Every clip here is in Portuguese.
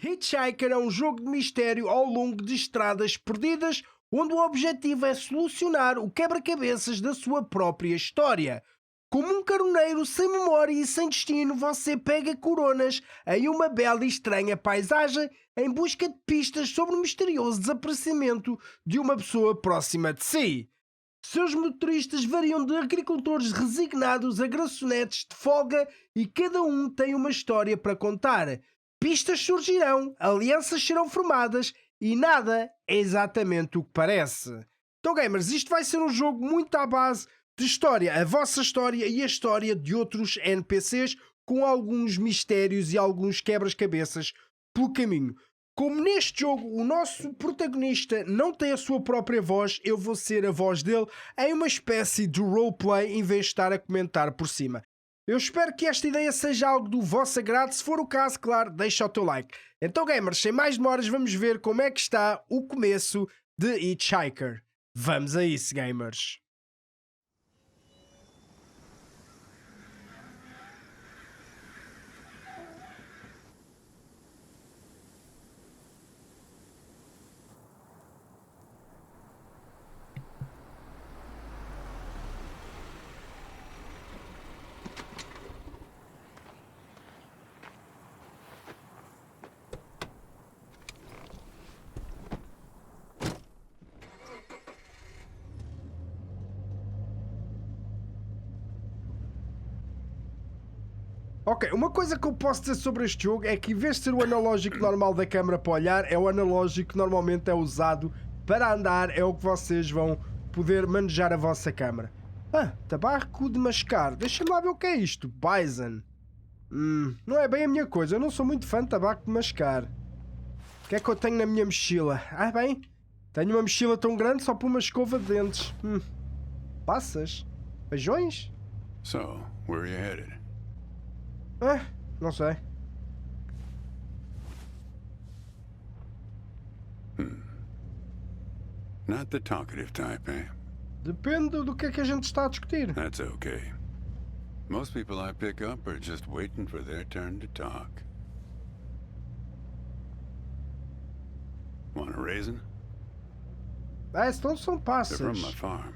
Hitchhiker é um jogo de mistério ao longo de estradas perdidas, onde o objetivo é solucionar o quebra-cabeças da sua própria história. Como um caroneiro sem memória e sem destino, você pega coronas em uma bela e estranha paisagem em busca de pistas sobre o misterioso desaparecimento de uma pessoa próxima de si. Seus motoristas variam de agricultores resignados a garçonetes de folga e cada um tem uma história para contar. Pistas surgirão, alianças serão formadas e nada é exatamente o que parece. Então, gamers, isto vai ser um jogo muito à base de história, a vossa história e a história de outros NPCs, com alguns mistérios e alguns quebras-cabeças pelo caminho. Como neste jogo o nosso protagonista não tem a sua própria voz, eu vou ser a voz dele em uma espécie de roleplay em vez de estar a comentar por cima. Eu espero que esta ideia seja algo do vosso agrado. Se for o caso, claro, deixa o teu like. Então, gamers, sem mais demoras, vamos ver como é que está o começo de Hitchhiker. Vamos a isso, gamers. Ok, uma coisa que eu posso dizer sobre este jogo é que em vez de ser o analógico normal da câmera para olhar, é o analógico que normalmente é usado para andar, é o que vocês vão poder manejar a vossa câmera. Ah, tabaco de mascar, deixa-me lá ver o que é isto, Bison. Não é bem a minha coisa, eu não sou muito fã de tabaco de mascar. O que é que eu tenho na minha mochila? Ah, bem, tenho uma mochila tão grande só para uma escova de dentes. Passas? Feijões? So, where are you headed? Ah, não sei. Not the talkative type, eh? Depende do que é que a gente está a discutir. That's okay. Most people I pick up are just waiting for their turn to talk. Want a raisin? Ah, então são They're passas. from my farm.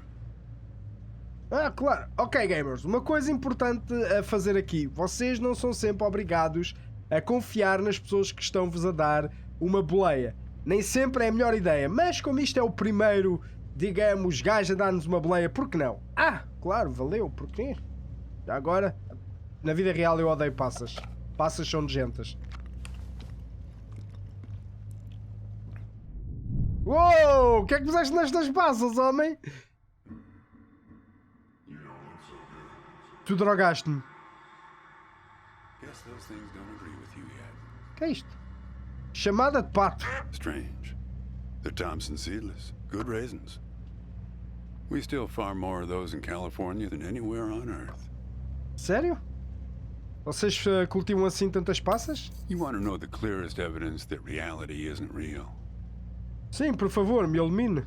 Ah, claro. Ok, gamers. Uma coisa importante a fazer aqui. Vocês não são sempre obrigados a confiar nas pessoas que estão-vos a dar uma boleia. Nem sempre é a melhor ideia. Mas como isto é o primeiro, digamos, gajo a dar-nos uma boleia, por que não? Ah, claro, valeu. Porquê? Já agora, na vida real eu odeio passas. Passas são nojentas. Uou! O que é que fizeste nestas passas, homem? Tu drogaste-me. Guess those things don't agree with you yet. Que é isto? Chamada de pato. Strange. They're Thompson seedless. Good raisins. We still farm more of those in California than anywhere on Earth. Sério? Vocês cultivam assim tantas passas? You want to know the clearest evidence that reality isn't real? Sim, por favor, me ilumine.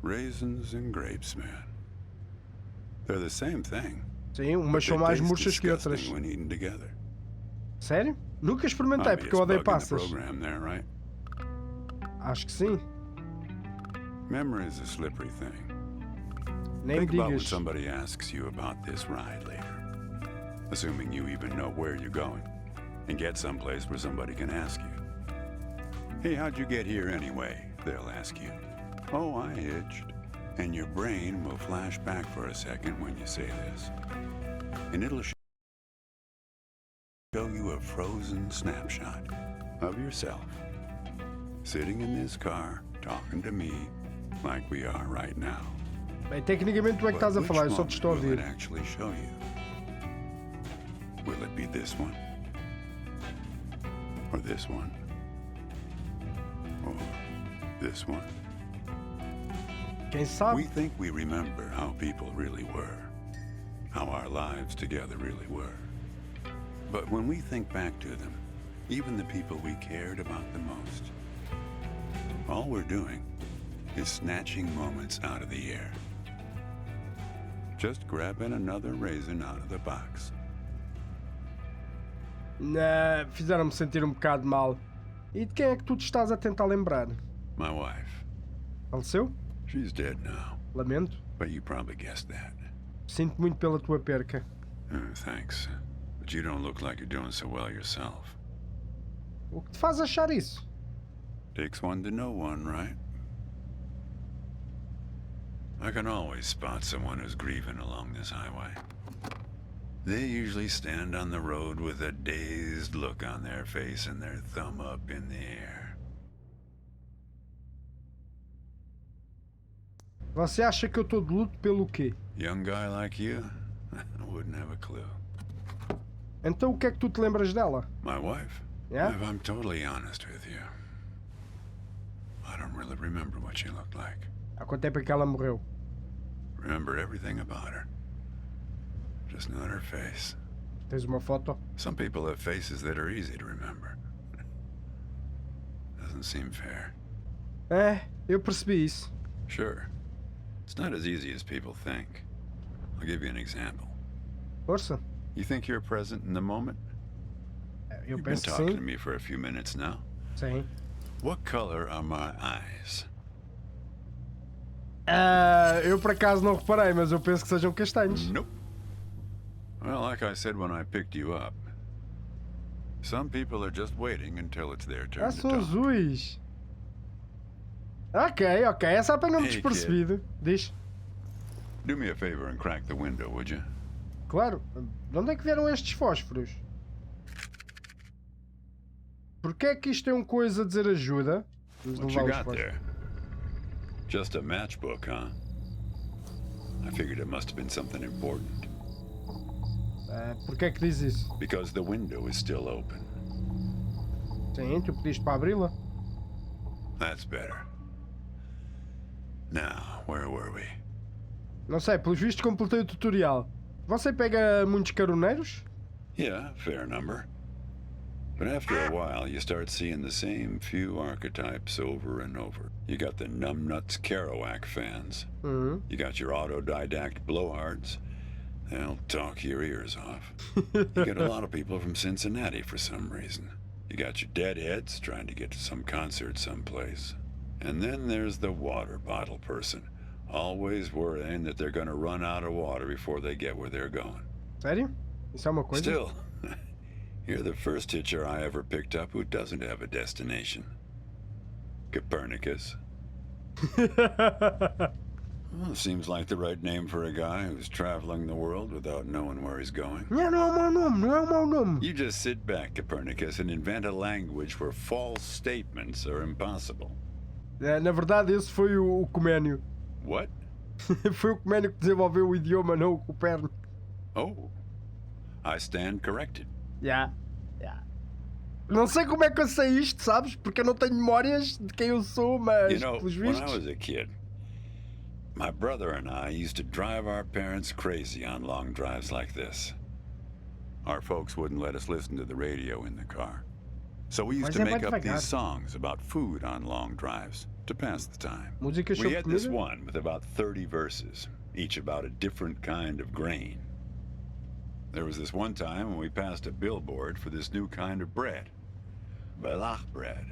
Raisins and grapes, man. They're the same thing. Sim, umas são mais murchas que outras. When eaten together. Sério? Nunca experimentei porque eu odeio passas. There, right? Acho que sim. Memory is a slippery thing. Nem Think about when digas. somebody asks you about this ride later. Assuming you even know where you're going. And get someplace where somebody can ask you. Hey, how'd you get here anyway? They'll ask you. Oh, I hitched. And your brain will flash back for a second when you say this. And it'll show you a frozen snapshot of yourself. Sitting in this car, talking to me, like we are right now. Bem, tecnicamente tu é que estás a falar, eu só te estou a Will ouvir. it actually show you? Will it be this one? Or this one? Or this one? Quem We sabe? think we remember how people really were, how our lives together really were. But when we think back to them, even the people we cared about the most, all we're doing is snatching moments out of the air. Just grabbing another raisin out of the box. Fizeram-me sentir um bocado mal. E de quem é que tu te estás a tentar lembrar? My wife. Faleceu? She's dead now, Lamento. but you probably guessed that. Sinto muito pela tua perca. Thanks. But you don't look like you're doing so well yourself. O que te faz achar isso? Takes one to know one, right? I can always spot someone who's grieving along this highway. They usually stand on the road with a dazed look on their face and their thumb up in the air. Você acha que eu estou de luto pelo quê? Young guy like you? I wouldn't have a clue. Então o que é que tu te lembras dela? My wife? Yeah? If I'm totally honest with you, I don't really remember what she looked like. Há quanto tempo é que ela morreu? Remember everything about her. Just not her face. Tens uma foto? Some people have faces that are easy to remember. Doesn't seem fair. Eu percebi isso. Sure. It's not as easy as people think. I'll give you an example. Força. You think you're present in the moment? Eu You've been penso que talking to sim. me for a few minutes now. Sim. What color are my eyes? Eu por acaso não reparei, mas eu penso que sejam castanhos. Nope. Well, like I said when I picked you up, some people are just waiting until it's their turn to São talk. azuis. Ok. Essa apanhou-me Hey, despercebido. Diz. Do me a favor and crack the window, would you? Claro. De onde é que vieram estes fósforos? Porquê é que isto é uma coisa a dizer ajuda? Vamos What levar you os got fósforos. there? Just a matchbook, huh? I figured it must have been something important. Porquê é que diz isso? Because the window is still open. Sim, tu pediste para abri-la. That's better. Now, where were we? Não sei, pelos vistos completei o tutorial. Você pega muitos caroneiros? Yeah, fair number. But after a while, you start seeing the same few archetypes over and over. You got the numbnuts Kerouac fans. Uhum. You got your autodidact blowhards. They'll talk your ears off. You get a lot of people from Cincinnati for some reason. You got your deadheads trying to get to some concert someplace. And then there's the water bottle person, always worrying that they're going to run out of water before they get where they're going. Sério? Isso é uma coisa? Still, you're the first hitcher I ever picked up who doesn't have a destination. Copernicus. Well, seems like the right name for a guy who's traveling the world without knowing where he's going. Não é o meu nome, não é o meu nome. You just sit back, Copernicus, and invent a language where false statements are impossible. Na verdade, esse foi o Coménio. What? Foi o Coménio que desenvolveu o idioma, não o Copérnico. Oh, I stand corrected. Já. Não sei como é que eu sei isto, sabes? Porque eu não tenho memórias de quem eu sou, mas You know, pelos when I vistos. was a kid, my brother and I used to drive our parents crazy on long drives like this. Our folks wouldn't let us listen to the radio in the car. So we used Mas to é make muito up devagar. these songs about food on long drives to pass the time. Músicas We sobre had this comida? one with about 30 verses, each about a different kind of grain. There was this one time when we passed a billboard for this new kind of bread, bela bread.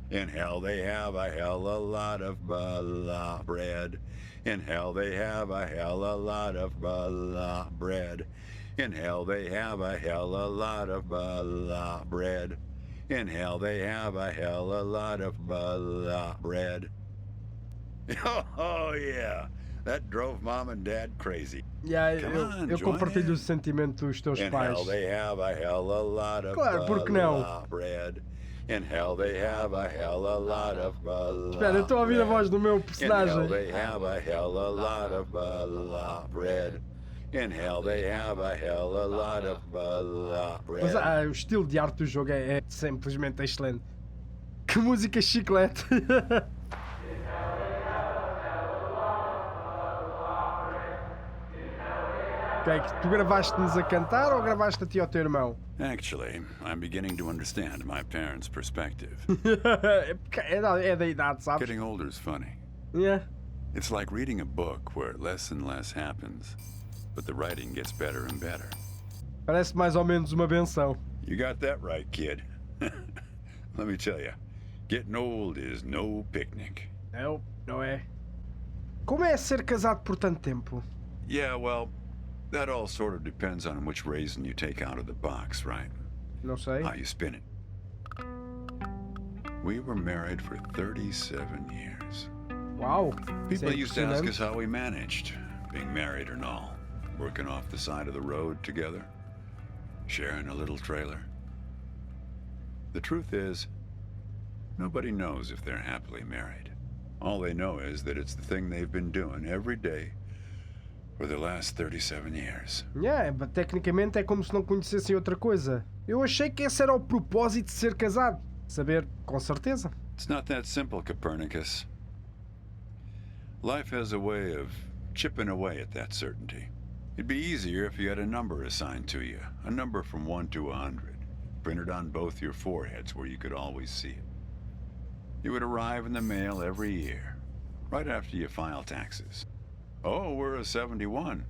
In hell they have a hell a lot of bela bread. In hell they have a hell a lot of bela bread. In hell they have a hell a lot of bela bread. In hell they have a hell a lot of bela bread. Oh yeah, that drove mom and dad crazy. Yeah, Come on, eu join compartilho in. o sentimento dos teus In pais. hell they have a hell a lot of Claro, por que não? bela bread. In hell they have a hell a lot of bela Espera, eu estou a ouvir a voz do meu In hell personagem. they have a hell a lot of bela bread. In hell they have a hell a lot of bela bread. Mas o estilo de arte do jogo é simplesmente excelente. Que música chiclete! Que é que tu gravaste-nos a cantar ou gravaste a ti ao teu irmão? Actually, I'm beginning to understand my parents' perspective. É da idade, sabes? Getting older is funny. Yeah. It's like reading a book where less and less happens, but the writing gets better and better. Parece mais ou menos uma benção. You got that right, kid. Let me tell you, getting old is no picnic. Não, não é. Como é ser casado por tanto tempo? Yeah, well, that all sort of depends on which raisin you take out of the box, right? Não sei. How you spin it. We were married for 37 years. Uau. People used to ask us how we managed, being married and all, working off the side of the road together, sharing a little trailer. The truth is, nobody knows if they're happily married. All they know is that it's the thing they've been doing every day for the last 37 years. Yeah, mas tecnicamente é como se não conhecessem outra coisa. Eu achei que esse era o propósito de ser casado. Saber com certeza. It's not that simple, Copernicus. Life has a way of chipping away at that certainty. It'd be easier if you had a number assigned to you, a number from 1 to 100, printed on both your foreheads where you could always see it. It would arrive in the mail every year, right after you file taxes. Oh, we're a 71.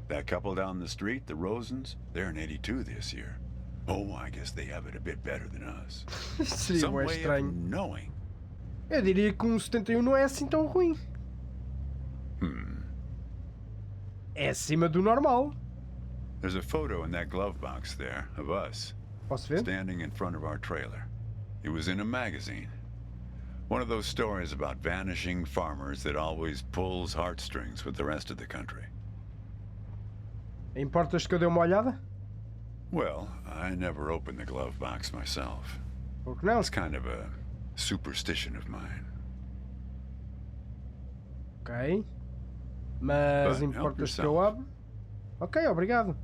That couple down the street, the Rosens, they're an 82 this year. Oh, I guess they have it a bit better than us. Seria Some bué way of estranho. knowing. Eu diria que 71 não é assim tão ruim. É acima do normal. There's a photo in that glove box there of us, Posso ver? standing in front of our trailer. It was in a magazine. One of those stories about vanishing farmers that always pulls heartstrings with the rest of the country. Importas que eu dê uma olhada? Well, I never opened the glove box myself. Por que não? It's kind of a superstition of mine. Ok. Mas But help importas que eu yourself. abra? Ok, obrigado.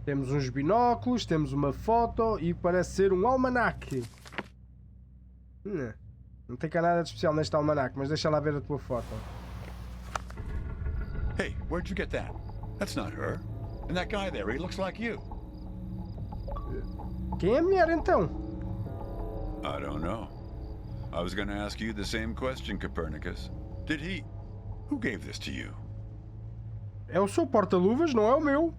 Temos uns binóculos, temos uma foto e parece ser um almanaque. Não tem cá nada de especial neste almanaque, mas deixa lá ver a tua foto. Hey, where'd you get that? That's not her. And that guy there, he looks like you. Quem é a mulher então? I don't know. I was going to ask you the same question, Copernicus. Did he... Who gave this to you? É o seu porta-luvas, não é o meu.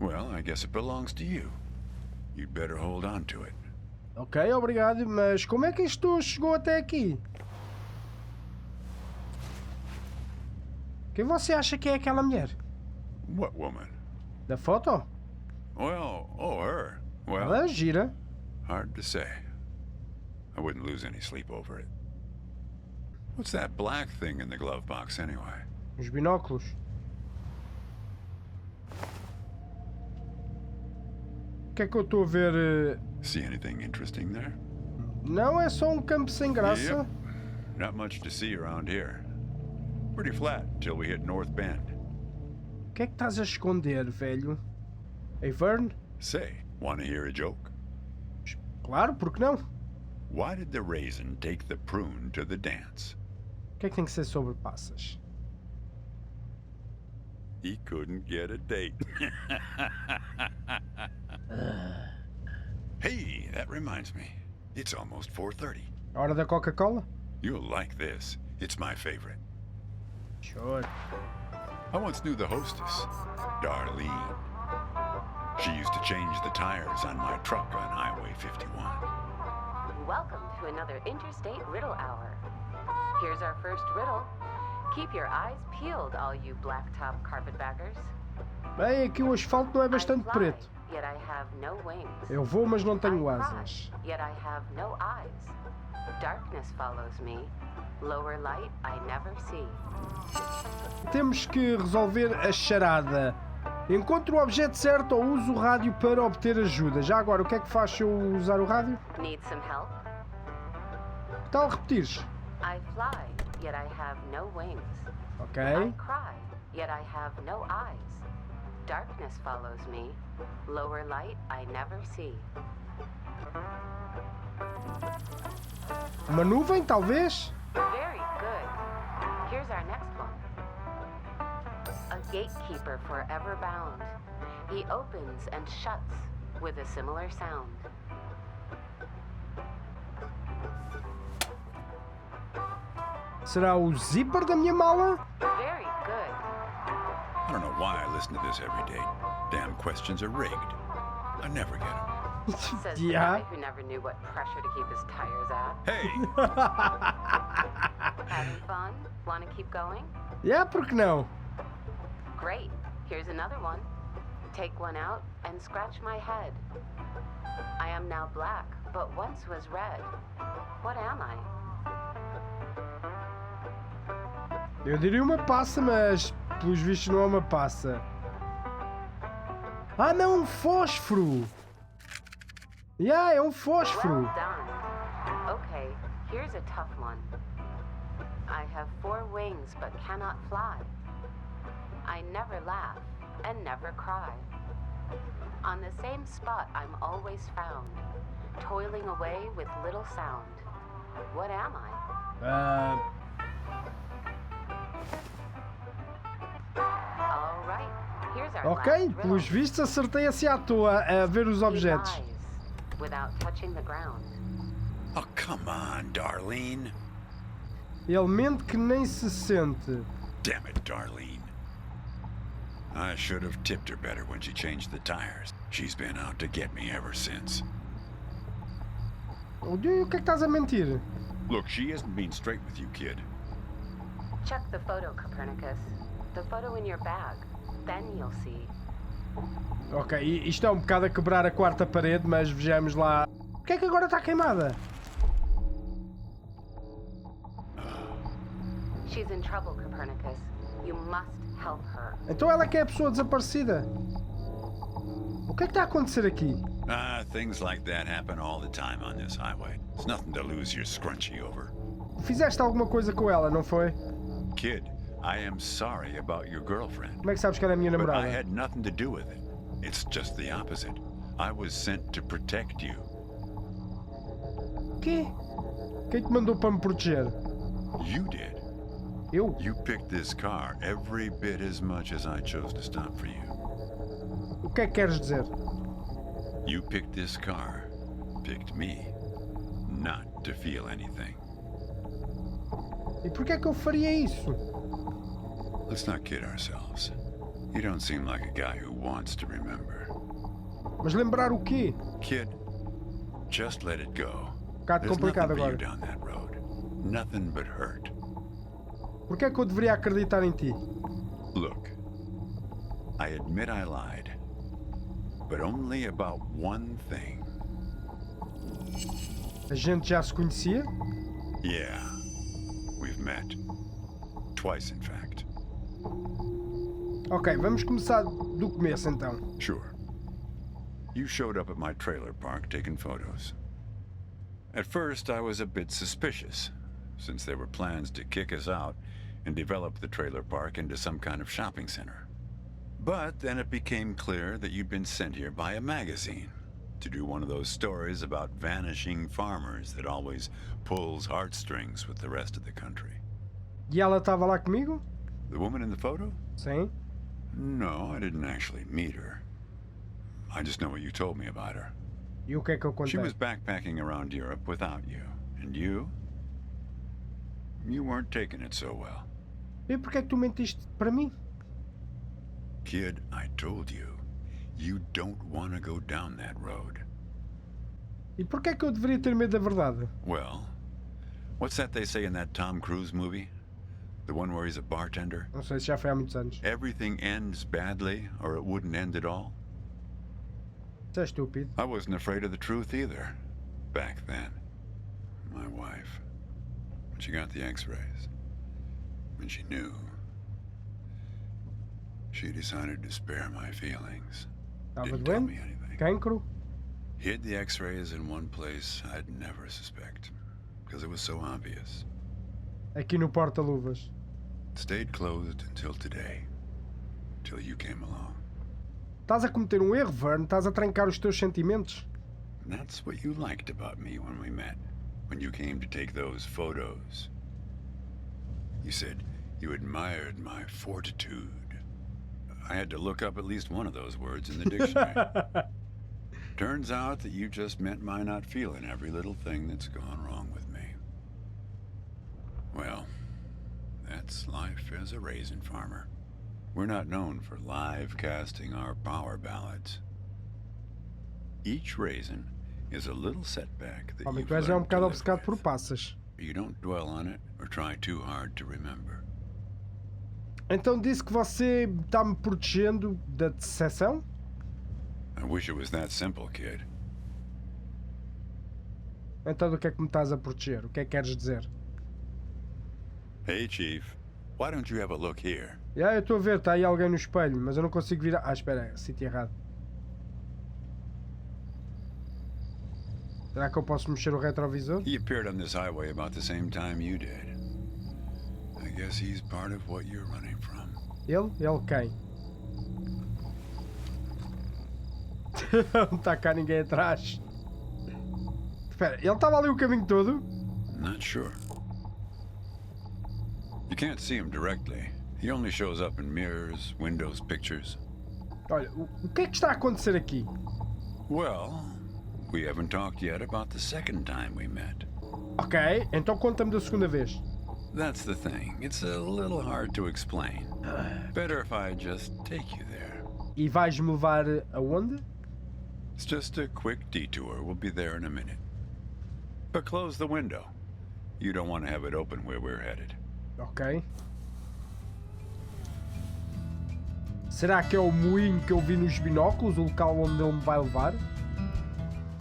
Well, I guess it belongs to you. You'd better hold on to it. Ok, obrigado, mas como é que isto chegou até aqui? Quem você acha que é aquela mulher? What woman? Da foto? Well, oh, her. Well, Ela é gira. hard to say. I wouldn't lose any sleep over it. What's that black thing in the glove box anyway? Os binóculos. O que é que eu estou a ver? See anything interesting there? Não, é só um campo sem graça. Yep. Not much to see around here. Pretty flat until we hit North Bend. O que é que estás a esconder, velho? Ei, Vern? Say, want to hear a joke? Claro, por que não? Why did the raisin take the prune to the dance? O que é que tem que ser sobre passas? He couldn't get a date. Hey, that reminds me. It's almost 4:30. A hora da Coca-Cola? You'll like this. It's my favorite. Sure. I once knew the hostess, Darlene. She used to change the tires on my truck on Highway 51. Welcome to another Interstate Riddle Hour. Here's our first riddle. Keep your eyes peeled, all you blacktop carpetbaggers. Bem, aqui o asfalto não é I bastante fly, preto. yet I have no wings. Eu vou, mas não tenho I cry, asas. yet I have no eyes. Darkness follows me. Lower light I never see. Temos que resolver a charada. Encontre o objeto certo ou use o rádio para obter ajuda. Já agora, o que é que faz se eu usar o rádio? Need some help? Que tal repetires? I fly, yet I have no wings. Ok. I cry, yet I have no eyes. Darkness follows me. Lower light I never see. Uma nuvem, talvez? Very good. Here's our next one. A gatekeeper forever bound. He opens and shuts with a similar sound. Será o zíper da minha mala? Very good. I don't know why I listen to this every day. Damn questions are rigged. I never get them. Says the Yeah. guy who never knew what pressure to keep his tires at. Hey, Having fun? Want to keep going? Yeah, por que não? Great. Here's another one. Take one out and scratch my head. I am now black, but once was red. What am I? Eu diria uma passa, mas pelos vistos não é uma passa. Ah, não, um fósforo! Yeah, é um fósforo. Well done. Okay, here's a tough one. I have 4 wings but cannot fly. I never laugh and never cry. On the same spot I'm always found, toiling away with little sound. What am I? All right, here's our Ok, last pelos riddle. vistos acertei assim à toa a ver os He objetos. lies without touching the ground. oh come on, Darlene. Ele mente que nem se sente. Damn it, Darlene. I should have tipped her better when she changed the tires. She's been out to get me ever since. O que é que estás a mentir? Look, she isn't being straight with you, kid. Check the photo, Copernicus. The photo in your bag. Then you'll see. Ok, isto é um bocado a quebrar a quarta parede, mas vejamos lá. O que é que agora está queimada? She's in trouble, Copernicus. You must help her. Então ela que é a pessoa desaparecida. O que é que está a acontecer aqui? Things like that happen all the time on this highway. It's nothing to lose your scrunchie over. Fizeste alguma coisa com ela, não foi? Kid, I am sorry about your girlfriend, Como é que sabes que ela é a minha but I namorada? had nothing to do with it. It's just the opposite. I was sent to protect you. Quê? Quem te mandou para me proteger? You did. Eu? You picked this car every bit as much as I chose to stop for you. O que é que queres dizer? You picked this car, picked me, not to feel anything. E porquê é que eu faria isso? Let's not kid ourselves. You don't seem like a guy who wants to remember. Mas lembrar o quê? Kid, just let it go. Bocado There's nothing complicado for you agora. down that road. Nothing but hurt. Porquê é que eu deveria acreditar em ti? Look, I admit I lied, but only about one thing. A gente já se conhecia? Yeah, we've met. Twice, in fact. Ok, vamos começar do começo então. Sure. You showed up at my trailer park taking photos. At first, I was a bit suspicious, since there were plans to kick us out and develop the trailer park into some kind of shopping center. But then it became clear that you'd been sent here by a magazine to do one of those stories about vanishing farmers that always pulls heartstrings with the rest of the country. E ela estava lá comigo? The woman in the photo? Sim. No, I didn't actually meet her. I just know what you told me about her. E o que é que eu She contei? was backpacking around Europe without you. And you? You weren't taking it so well. E porquê é que tu mentiste para mim? Kid, I told you. You don't want to go down that road. E porquê é que eu deveria ter medo da verdade? Well, what's that they say in that Tom Cruise movie? The one where he's a bartender? Não sei se já foi há muitos anos. Everything ends badly, or it wouldn't end at all? Isso é estúpido. I wasn't afraid of the truth either, back then. My wife, when she got the x-rays, when she knew, she decided to spare my feelings. Estava Didn't tell doente? me anything. Cancro? Hid the x-rays in one place I'd never suspect, because it was so obvious. Aqui no porta-luvas. Stayed closed until today, till you came along. Estás a cometer um erro, Vern. Estás a trancar os teus sentimentos. And that's what you liked about me when we met, when you came to take those photos. You said you admired my fortitude. I had to look up at least one of those words in the dictionary. Turns out that you just meant my not feeling every little thing that's gone wrong with me. Well, that's life as a raisin farmer. We're not known for live casting our power ballads. Each raisin is a little setback that Homem, you've tu és já um learned to bocado live obcecado por with. passas. You don't dwell on it or try too hard to remember. Então disse que você está me protegendo da decepção? I wish it was that simple, kid. Então do que é que me estás a proteger? O que é que queres dizer? Hey, Chief. Why don't you have a look here? Eu estou a ver, está aí alguém no espelho, mas eu não consigo virar. Ah, espera, sítio errado. Será que eu posso mexer o retrovisor? He appeared on this highway about the same time you did. I guess he's part of what you're running from. Ele? Ele quem? Não está cá ninguém atrás. Espera, ele estava ali o caminho todo? Not sure. You can't see him directly. He only shows up in mirrors, windows, pictures. Olha, o que é que está a acontecer aqui? Well, we haven't talked yet about the second time we met. Ok, então conta-me da segunda vez. That's the thing. It's a little hard to explain. Better if I just take you there. E vais-me levar aonde? It's just a quick detour. We'll be there in a minute. But close the window. You don't want to have it open where we're headed. Ok. Será que é o moinho que eu vi nos binóculos, o local onde ele me vai levar?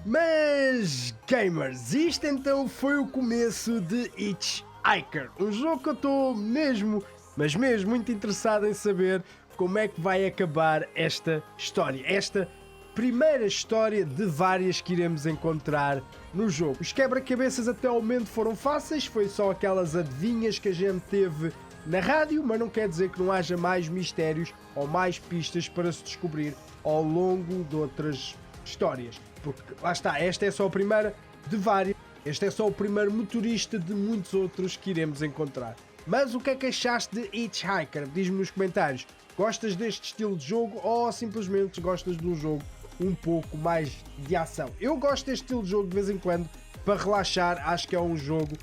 Mas, gamers, isto então foi o começo de Hitchhiker. Um jogo que eu estou mesmo, mas mesmo muito interessado em saber como é que vai acabar esta história. Esta primeira história de várias que iremos encontrar no jogo. Os quebra-cabeças até ao momento foram fáceis, foi só aquelas adivinhas que a gente teve na rádio, mas não quer dizer que não haja mais mistérios ou mais pistas para se descobrir ao longo de outras histórias. Porque lá está, esta é só a primeira de várias, este é só o primeiro motorista de muitos outros que iremos encontrar. Mas o que é que achaste de Hitchhiker? Diz-me nos comentários, gostas deste estilo de jogo ou simplesmente gostas de um jogo um pouco mais de ação? Eu gosto deste estilo de jogo de vez em quando, para relaxar, acho que é um jogo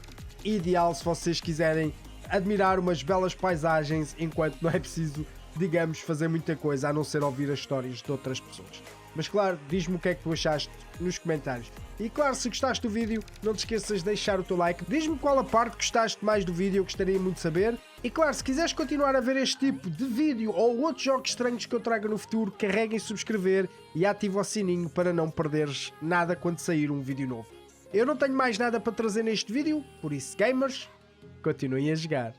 ideal se vocês quiserem admirar umas belas paisagens enquanto não é preciso, digamos, fazer muita coisa a não ser ouvir as histórias de outras pessoas. Mas claro, diz-me o que é que tu achaste nos comentários. E claro, se gostaste do vídeo, não te esqueças de deixar o teu like. Diz-me qual a parte gostaste mais do vídeo, eu gostaria muito de saber. E claro, se quiseres continuar a ver este tipo de vídeo ou outros jogos estranhos que eu traga no futuro, carrega em subscrever e ativa o sininho para não perderes nada quando sair um vídeo novo. Eu não tenho mais nada para trazer neste vídeo, por isso, gamers, continuem a jogar.